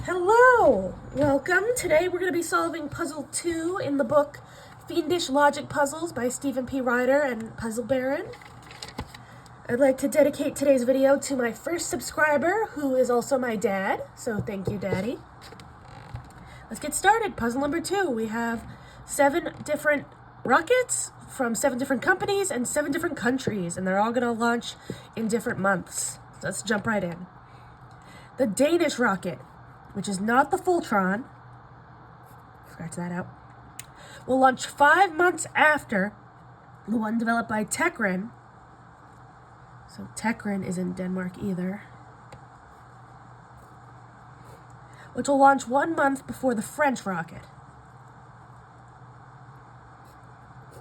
Hello! Welcome. Today we're going to be solving Puzzle 2 in the book Fiendish Logic Puzzles by Stephen P. Ryder and Puzzle Baron. I'd like to dedicate today's video to my first subscriber, who is also my dad, so thank you, Daddy. Let's get started. Puzzle number 2. We have 7 different rockets from 7 different companies and 7 different countries, and they're all going to launch in different months. So let's jump right in. The Danish rocket, which is not the Fultron, scratch that out, will launch 5 months after the one developed by Tekren. So Tekren is in Denmark either. Which will launch 1 month before the French rocket.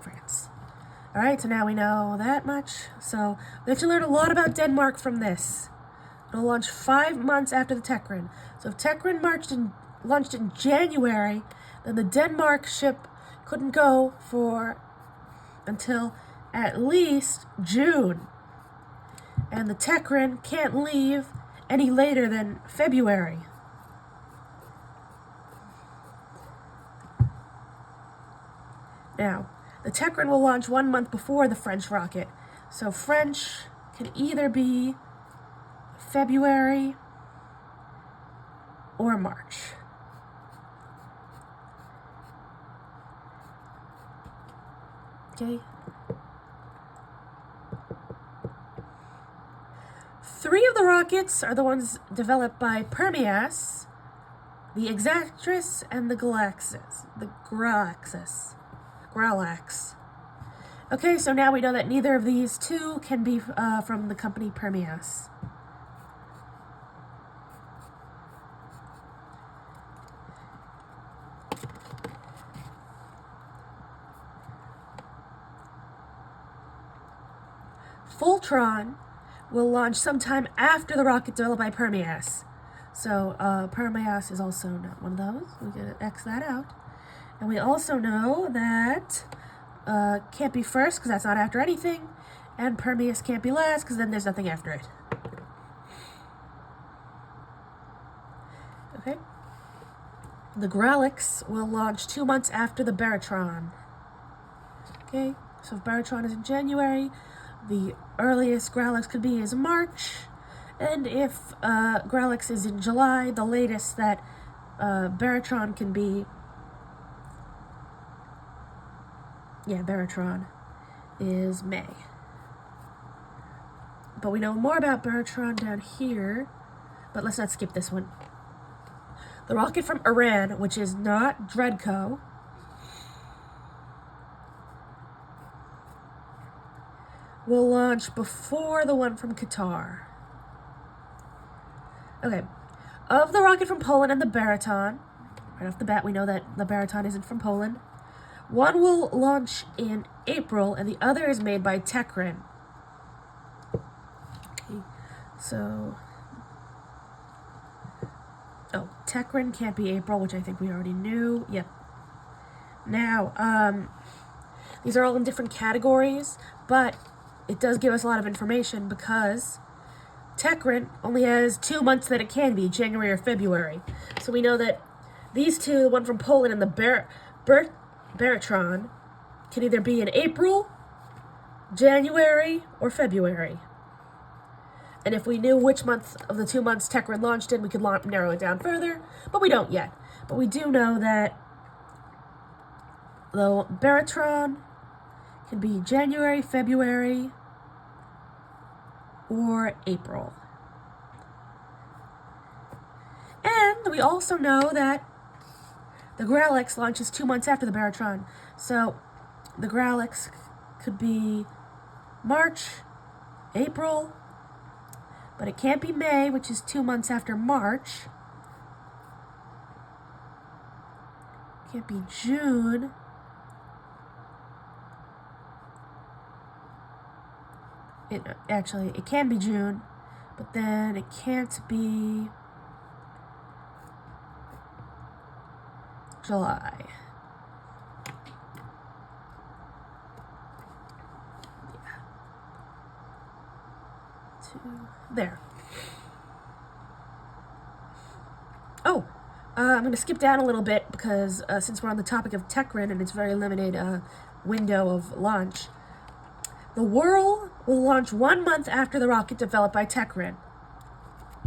France. Alright, so now we know that much. So we actually learned a lot about Denmark from this. It'll launch 5 months after the Tekren. So if Tekren launched in January, then the Denmark ship couldn't go until at least June. And the Tekren can't leave any later than February. Now, the Tekren will launch 1 month before the French rocket. So French can either be February or March. Okay. 3 of the rockets are the ones developed by Permias, the Exactress, and the Galaxis. Gralax. Okay, so now we know that neither of these 2 can be from the company Permias. Fultron will launch sometime after the rocket developed by Permias. So Permias is also not one of those. We're going to X that out. And we also know that can't be first because that's not after anything. And Permias can't be last because then there's nothing after it. Okay. The Gralax will launch 2 months after the Baratron. Okay, so if Baratron is in January, the earliest Gralax could be is March, and if Gralax is in July, the latest that Baratron can be, Baratron is May. But we know more about Baratron down here, but let's not skip this one. The rocket from Iran, which is not Dreadco, will launch before the one from Qatar. Okay, of the rocket from Poland and the Baraton, right off the bat we know that the Baraton isn't from Poland. One will launch in April and the other is made by Tekren. Okay, so Tekren can't be April, which I think we already knew. Yep. Now, these are all in different categories, but it does give us a lot of information because Tekren only has 2 months that it can be, January or February. So we know that these 2, the one from Poland and the Baratron, can either be in April, January, or February. And if we knew which month of the 2 months Tekren launched in, we could narrow it down further, but we don't yet. But we do know that the Baratron can be January, February, or April. And we also know that the Gralax launches 2 months after the Baratron. So the Gralax could be March, April, but it can't be May, which is 2 months after March. It can't be June. It can be June, but then it can't be July. There. Oh, I'm going to skip down a little bit because since we're on the topic of Techrin and its very limited window of launch, the Whirl will launch 1 month after the rocket developed by Techrin.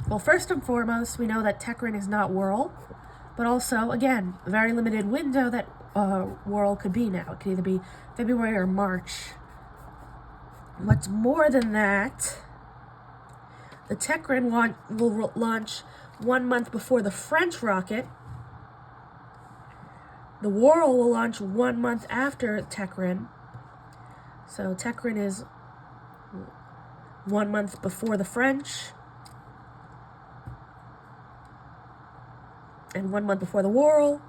Well, first and foremost, we know that Techrin is not Whirl, but also, again, a very limited window that Whirl could be now. It could either be February or March. What's more than that, the Techrin will launch 1 month before the French rocket. The Whirl will launch 1 month after Techrin. So Techrin is 1 month before the French and 1 month before the Whirl.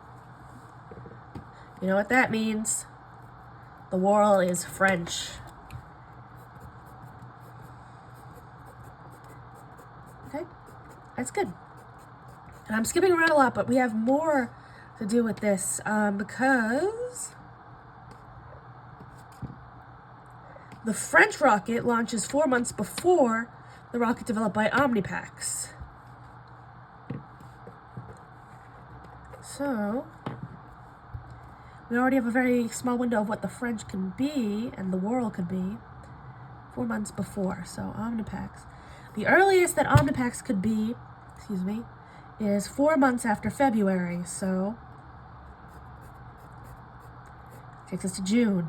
You know what that means? The Whirl is French. Okay, that's good. And I'm skipping around a lot, but we have more to do with this because the French rocket launches 4 months before the rocket developed by Omnipax. So, we already have a very small window of what the French can be and the Whirl could be 4 months before. So, Omnipax. The earliest that Omnipax could be, is 4 months after February. So, takes us to June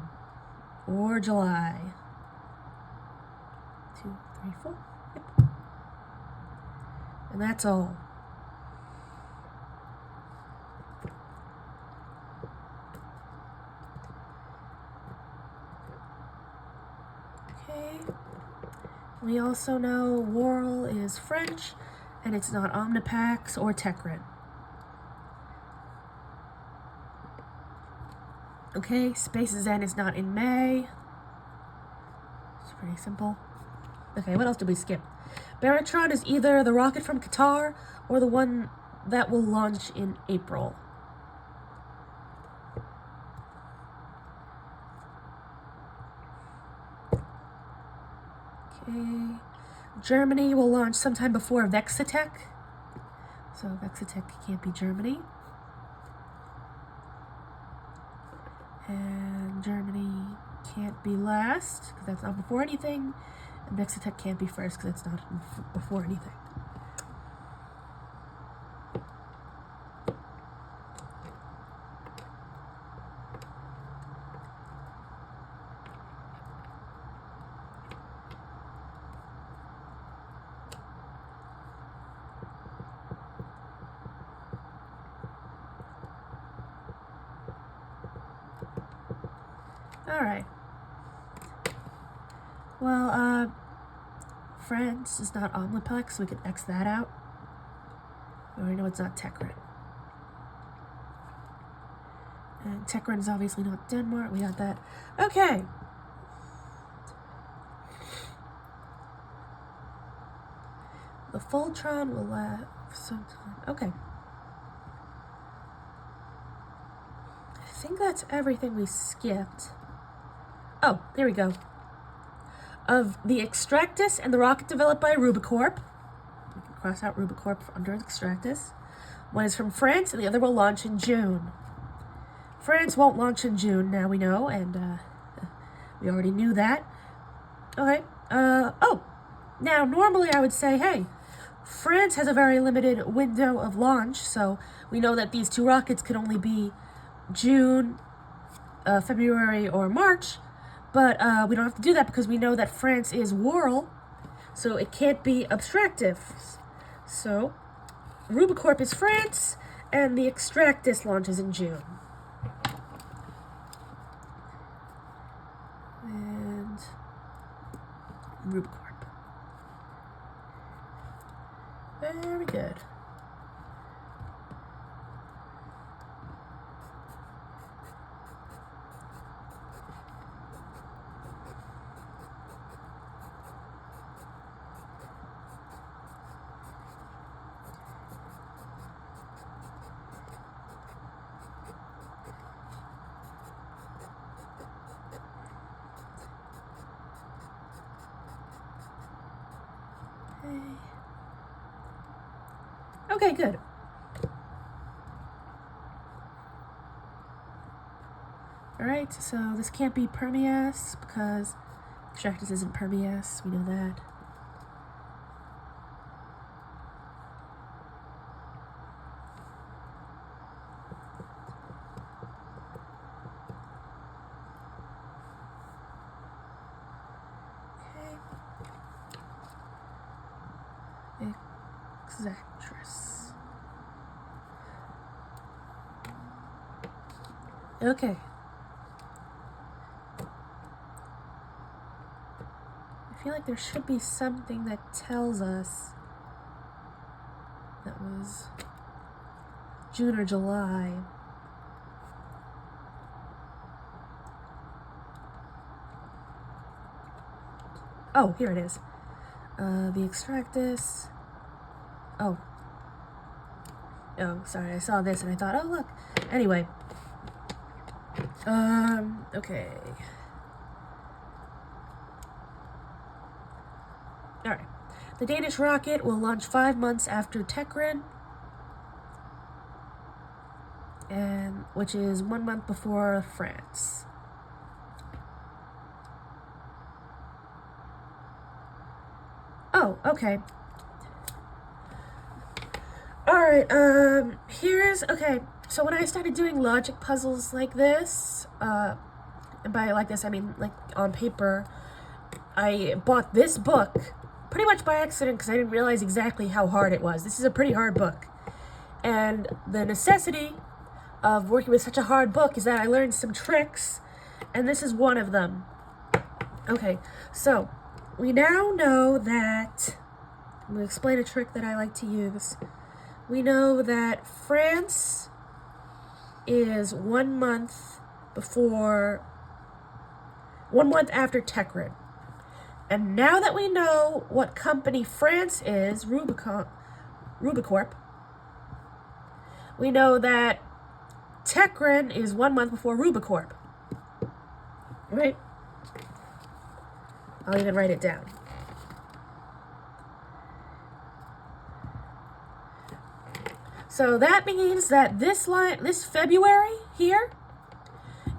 or July. 2, 3, 4. Yep. And that's all. Okay. We also know Whirl is French, and it's not Omnipax or Techrin. Okay, Space Zen is not in May. It's pretty simple. Okay, what else did we skip? Baratron is either the rocket from Qatar or the one that will launch in April. Okay. Germany will launch sometime before Vexitech. So Vexitech can't be Germany. And Germany can't be last, because that's not before anything. And Vexitech can't be first, because it's not before anything. Alright. Well, France is not Omnipax, so we can X that out. We already know it's not Techrin. And Techrin is obviously not Denmark. We got that. Okay. The Fultron will last sometime. Okay. I think that's everything we skipped. Oh, there we go. Of the Extractus and the rocket developed by Rubicorp. We can cross out Rubicorp under Extractus. One is from France, and the other will launch in June. France won't launch in June, now we know, and we already knew that. Okay. Oh, now normally I would say, hey, France has a very limited window of launch, so we know that these two rockets could only be June, February, or March. But we don't have to do that because we know that France is Whirl, so it can't be Abstractive. So, Rubicorp is France, and the Extractus launches in June. And Rubicorp. Very good. Okay, good. Alright, so this can't be permeas because extractus isn't permeas, we know that. Okay. Exactress. Okay. I feel like there should be something that tells us that was June or July. Oh, here it is. The extractus. Oh, sorry, I saw this and I thought, oh, look. Anyway. Okay. Alright. The Danish rocket will launch 5 months after Tekrin, and which is 1 month before France. Oh, okay. Alright, okay, so when I started doing logic puzzles like this, and by like this I mean like on paper, I bought this book pretty much by accident because I didn't realize exactly how hard it was. This is a pretty hard book. And the necessity of working with such a hard book is that I learned some tricks, and this is one of them. Okay, so we now know that, I'm going to explain a trick that I like to use. We know that France is 1 month after Tekrin. And now that we know what company France is, Rubicorp, we know that Tekrin is 1 month before Rubicorp. Right? I'll even write it down. So that means that this February here,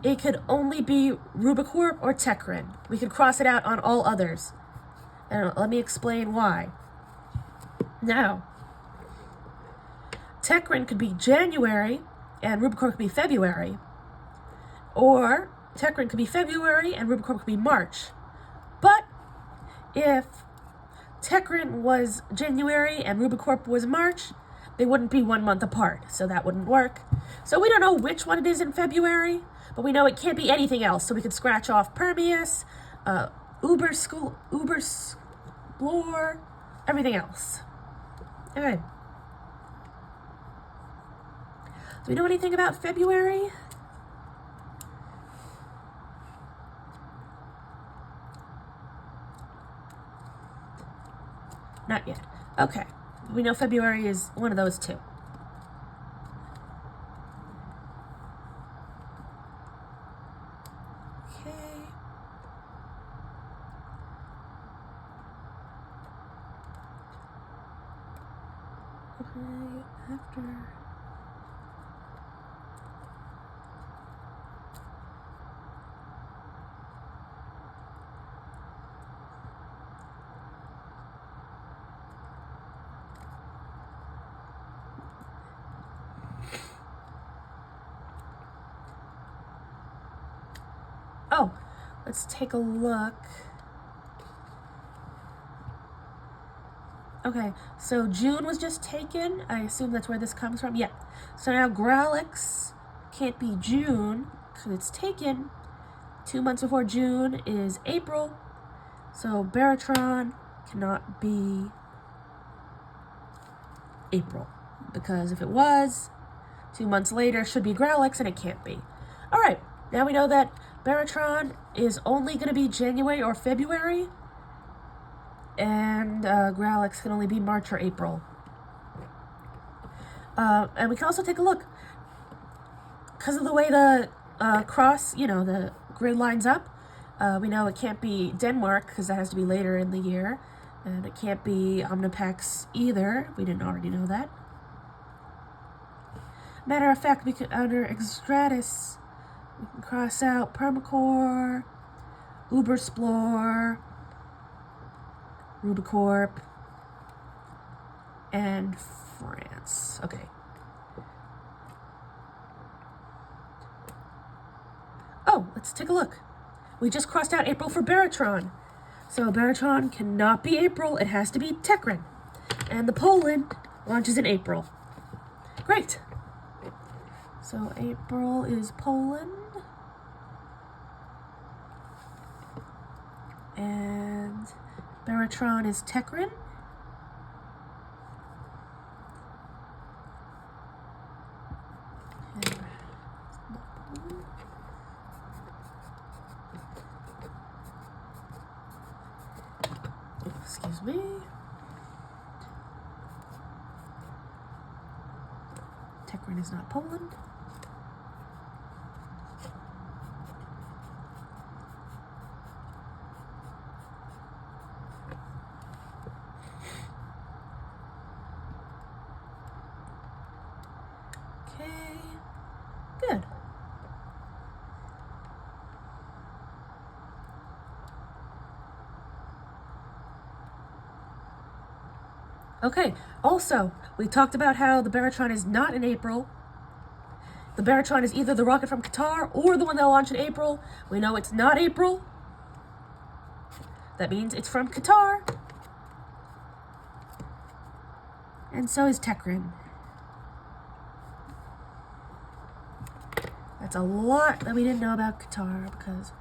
it could only be Rubicorp or Tekrin. We could cross it out on all others. And let me explain why. Now, Tekrin could be January and Rubicorp could be February. Or Tekrin could be February and Rubicorp could be March. But if Tekrin was January and Rubicorp was March, they wouldn't be 1 month apart, so that wouldn't work. So we don't know which one it is in February, but we know it can't be anything else, so we could scratch off Permeus, Uberexplore, everything else. Okay. Do we know anything about February? Not yet. Okay. We know February is one of those two. Okay. Okay, after... Oh, let's take a look. Okay, so June was just taken. I assume that's where this comes from. Yeah. So now Gralix can't be June because it's taken. 2 months before June is April. So Baratron cannot be April. Because if it was, 2 months later should be Gralix and it can't be. Alright, now we know that Baratron is only going to be January or February, and Gralix can only be March or April. And we can also take a look. Because of the way the the grid lines up, we know it can't be Denmark, because that has to be later in the year, and it can't be Omnipex either. We didn't already know that. Matter of fact, we could, under Extratus, We can cross out Permacore, Uberexplore, Rubicorp, and France. Okay. Oh, let's take a look. We just crossed out April for Baratron. So Baratron cannot be April, it has to be Tekrin. And the Poland launches in April. Great. So April is Poland. And Baratron is Tekrin. Excuse me. Tekrin is not Poland. Okay, good. Okay, also, we talked about how the Baratron is not in April. The Baratron is either the rocket from Qatar or the one they'll launch in April. We know it's not April. That means it's from Qatar. And so is Tekrin. That's a lot that we didn't know about Qatar because,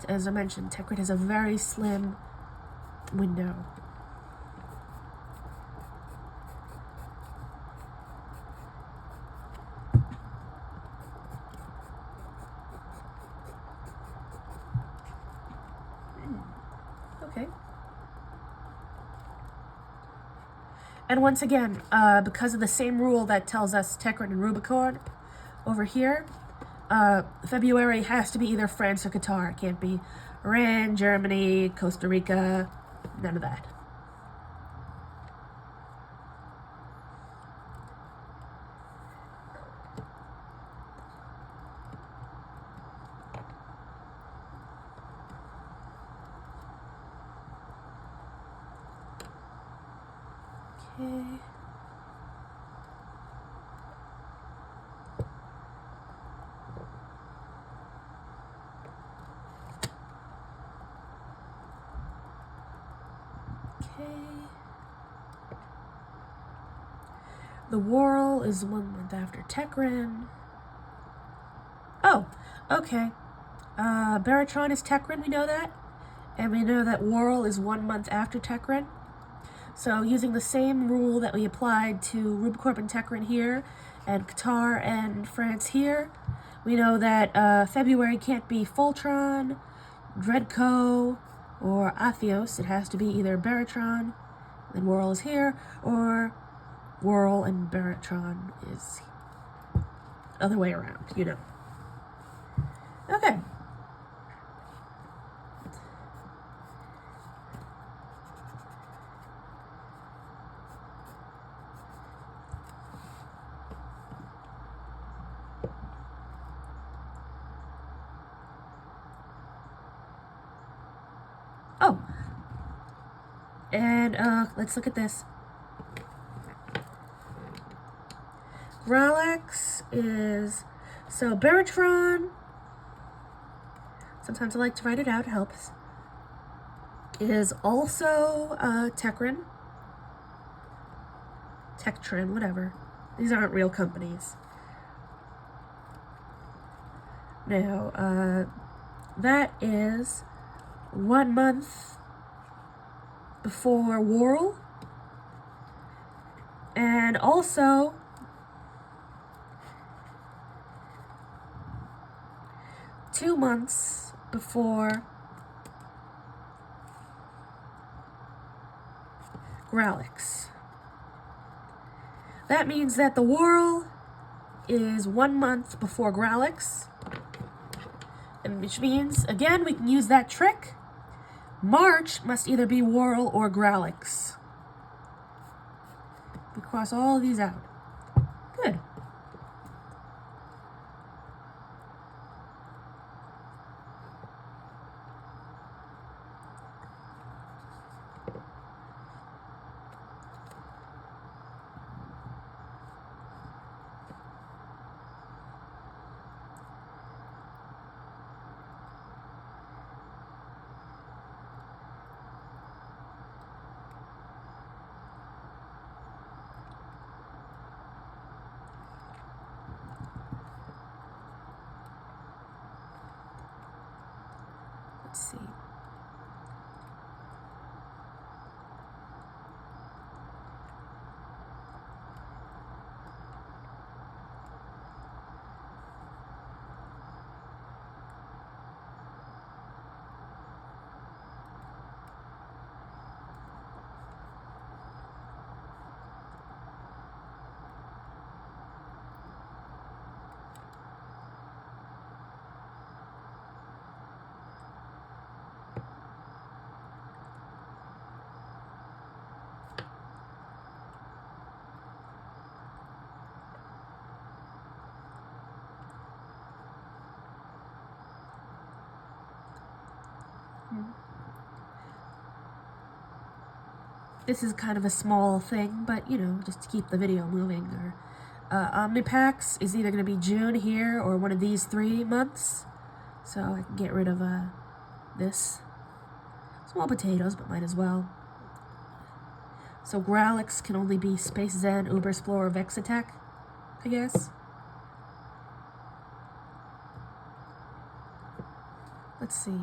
as I mentioned, Tekrin has a very slim window. Okay. And once again, because of the same rule that tells us Tekrin and Rubicorp over here, February has to be either France or Qatar. It can't be Iran, Germany, Costa Rica, none of that. Okay. The Whirl is 1 month after Tekrin. Oh, okay. Baratron is Tekrin, we know that. And we know that Whirl is 1 month after Tekrin. So using the same rule that we applied to Rubicorp and Tekrin here, and Qatar and France here, we know that February can't be Fultron, Dreadco, or Atheos. It has to be either Baratron, then Whirl is here, or Whirl and Baratron is other way around, you know. Okay. Oh, and let's look at this. Gralex is, so Baratron, sometimes I like to write it out, it helps, is also Tekrin, Tektrin, whatever. These aren't real companies. Now, that is 1 month before Whirl, and also two months before Gralex. That means that the Whirl is 1 month before Gralex, and which means, again, we can use that trick. March must either be Whirl or Gralex. We cross all of these out. Good. see. This is kind of a small thing, but you know, just to keep the video moving. Omnipax is either going to be June here or one of these 3 months. So I can get rid of this. Small potatoes, but might as well. So Growlix can only be Space Zen, Uber Explorer, Vex Attack, I guess. Let's see.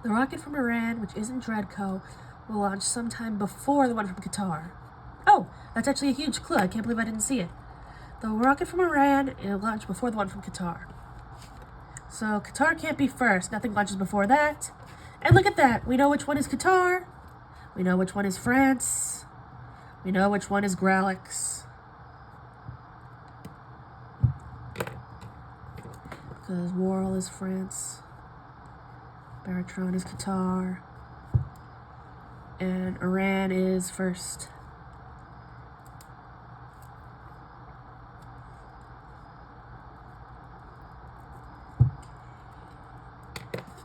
The rocket from Iran, which isn't Dreadco, will launch sometime before the one from Qatar. Oh, that's actually a huge clue. I can't believe I didn't see it. The rocket from Iran will launch before the one from Qatar. So Qatar can't be first. Nothing launches before that. And look at that. We know which one is Qatar. We know which one is France. We know which one is Growlix. Because Worrell is France, Baratron is Qatar, and Iran is first.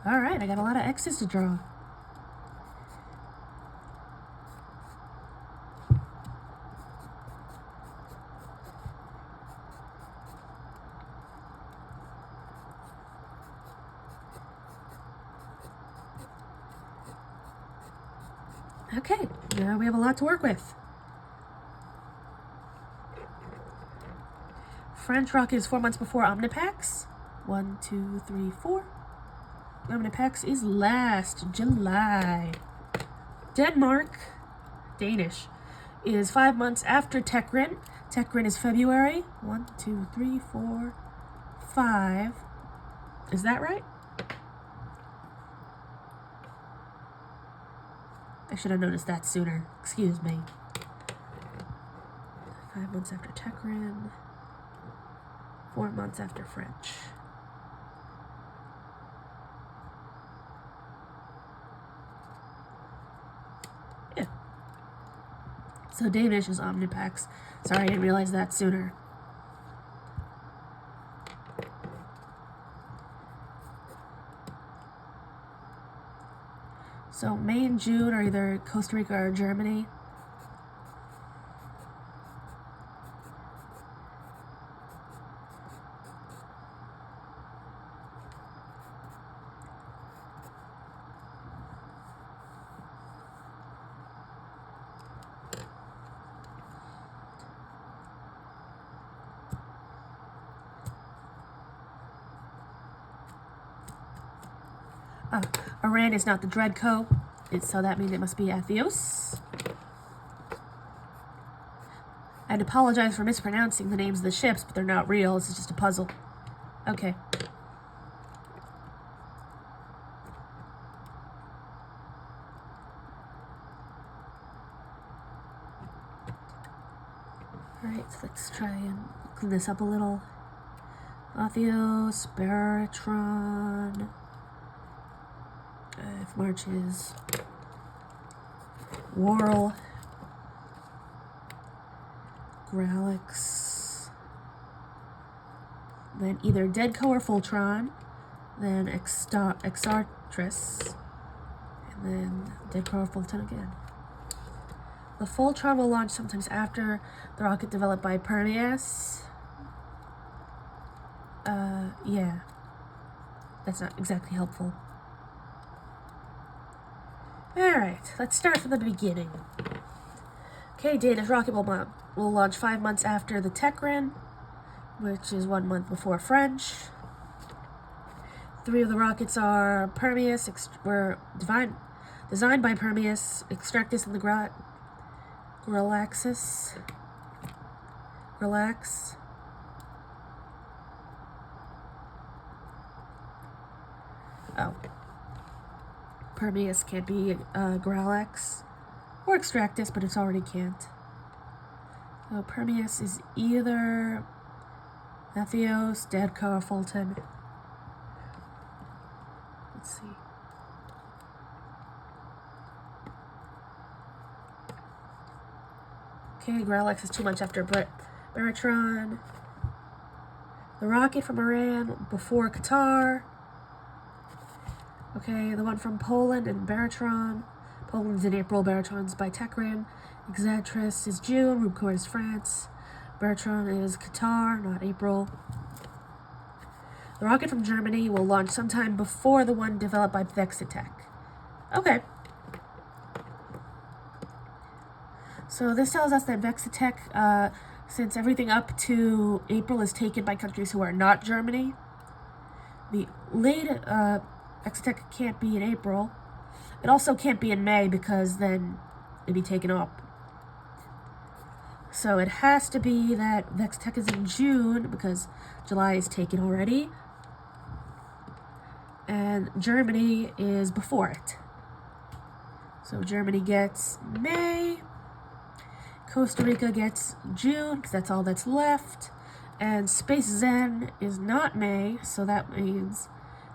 Alright, I got a lot of X's to draw. Okay, now we have a lot to work with. French rocket is 4 months before Omnipax. 1, 2, 3, 4. Omnipax is last, July. Denmark, Danish, is 5 months after Tekrin. Tekrin is February. 1, 2, 3, 4, 5. Is that right? I should have noticed that sooner. Excuse me. 5 months after Tekrin. 4 months after French. Yeah. So Danish is Omnipax. Sorry, I didn't realize that sooner. So May and June are either Costa Rica or Germany. Iran is not the Dreadco, so that means it must be Atheos. I'd apologize for mispronouncing the names of the ships, but they're not real. This is just a puzzle. Okay. Alright, so let's try and clean this up a little. Atheos, Baratron, F marches, Worrell, Gralix, then either Deadco or Fultron, then Exartris, and then Deadco or Fulton again. The Fultron will launch sometimes after the rocket developed by Permias. Yeah. That's not exactly helpful. Alright, let's start from the beginning. Okay, Dana's rocket will launch 5 months after the Techrin, which is 1 month before French. 3 of the rockets are Permias, were designed by Permias, Extractus, and the Relax. Oh. Permias can't be Gralax or Extractus, but it's already can't. So Permias is either Atheos, Deadco, or Fulton. Let's see. Okay, Gralax is 2 months after Baratron. The rocket from Iran before Qatar. Okay, the one from Poland and Baratron. Poland's in April, Baratron's by Techrin. Exatris is June, Rubcor is France. Baratron is Qatar, not April. The rocket from Germany will launch sometime before the one developed by Vexitech. Okay. So this tells us that Vexitech, since everything up to April is taken by countries who are not Germany, the late Vexitech can't be in April. It also can't be in May because then it'd be taken up. So it has to be that Vexitech is in June because July is taken already. And Germany is before it. So Germany gets May. Costa Rica gets June because that's all that's left. And Space Zen is not May, so that means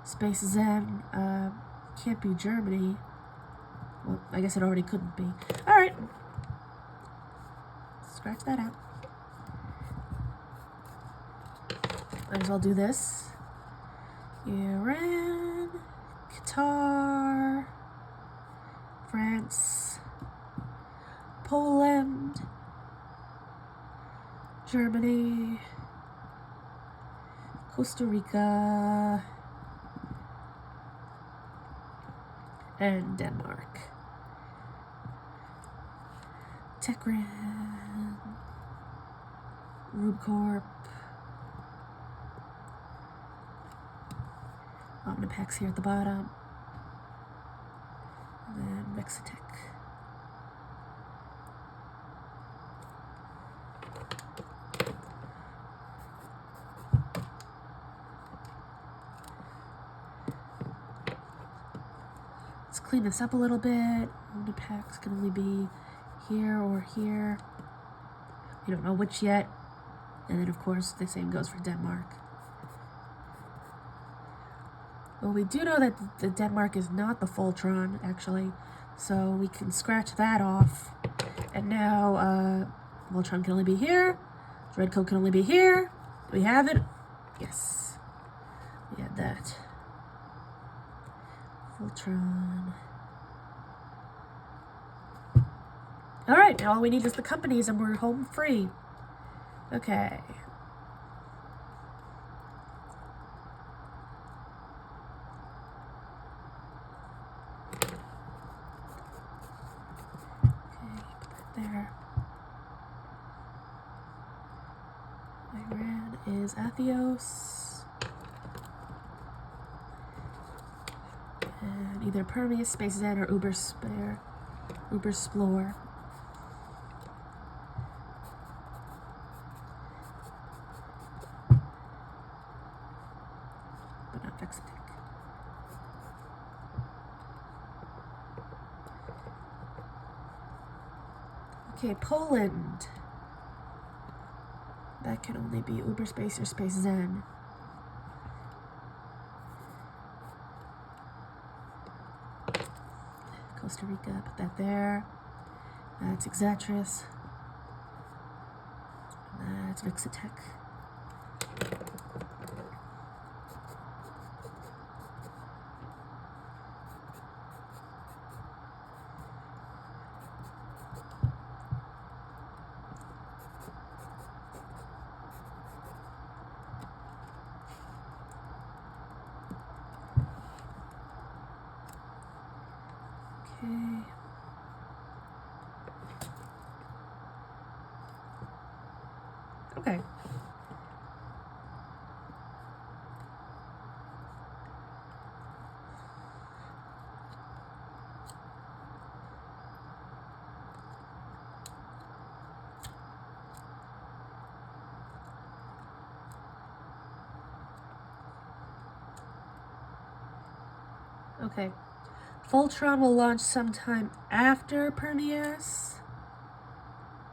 Space Zen can't be Germany. Well, I guess it already couldn't be. Alright. Scratch that out. Might as well do this. Iran, Qatar, France, Poland, Germany, Costa Rica, and Denmark. Techrin, Rubcorp, Omnipax here at the bottom, and then Vexitech. Let's clean this up a little bit. Omnipax can only be here or here. We don't know which yet. And then, of course, the same goes for Denmark. Well, we do know that the Denmark is not the Fultron, actually. So we can scratch that off. And now, Voltron can only be here. Redcoat can only be here. Do we have it? Yes. We had that. Voltron. Alright, now all we need is the companies and we're home free. Okay. There. Iran is Atheos. And either Permias, Space Zen, or Uberspare. Ubersplore. But not Vexitech. Okay, Poland. That can only be Uber space or space Zen. Costa Rica, put that there. That's Exatris. That's Vixatech. Okay. Okay. Voltron will launch sometime after Permeas.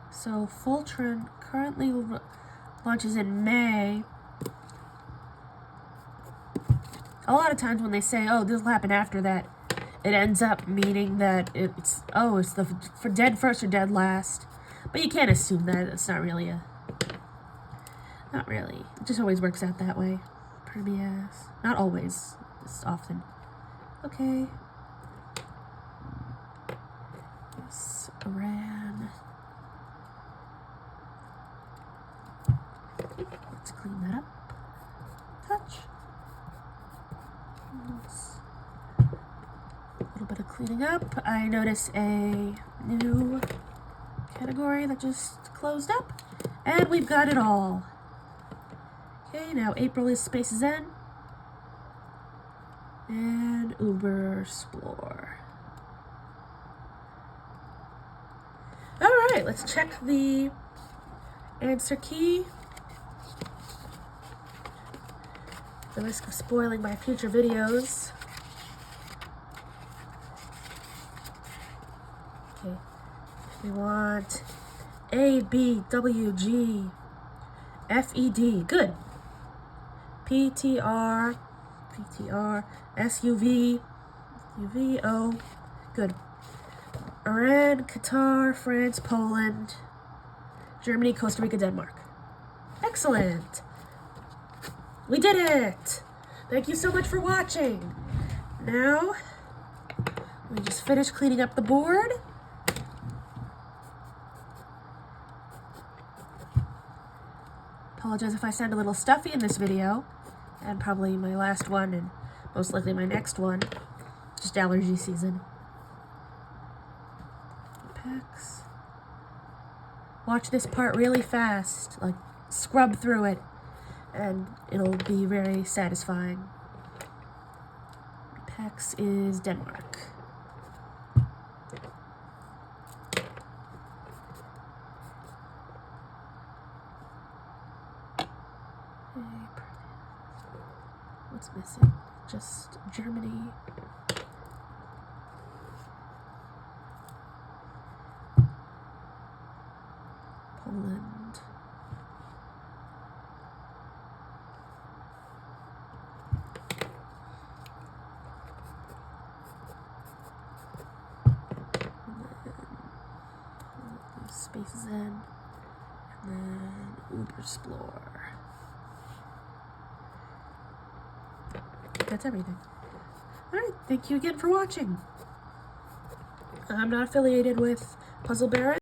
So Voltron currently launches in May. A lot of times when they say, oh, this will happen after that, it ends up meaning that it's the for dead first or dead last. But you can't assume that. It's not really. It just always works out that way. Permeas. Not always. It's often. Okay. Yes, Iran. Let's clean that up. Touch. A little bit of cleaning up. I notice a new category that just closed up. And we've got it all. Okay, now April is Space Zen. And Uber Explore. Alright, let's check the answer key. The risk of spoiling my future videos. Okay, we want A, B, W, G, F, E, D. Good. P, T, R, S, U, V, O. Good. Iran, Qatar, France, Poland, Germany, Costa Rica, Denmark. Excellent. We did it! Thank you so much for watching. Now, we just finished cleaning up the board. Apologize if I sound a little stuffy in this video, and probably my last one, and most likely my next one. Just allergy season. Packs. Watch this part really fast, like scrub through it, and it'll be very satisfying. Pax is Denmark. What's missing? Just Germany. Poland. Space Zen, and then Uber Explore. That's everything. Alright, thank you again for watching. I'm not affiliated with Puzzle Baron.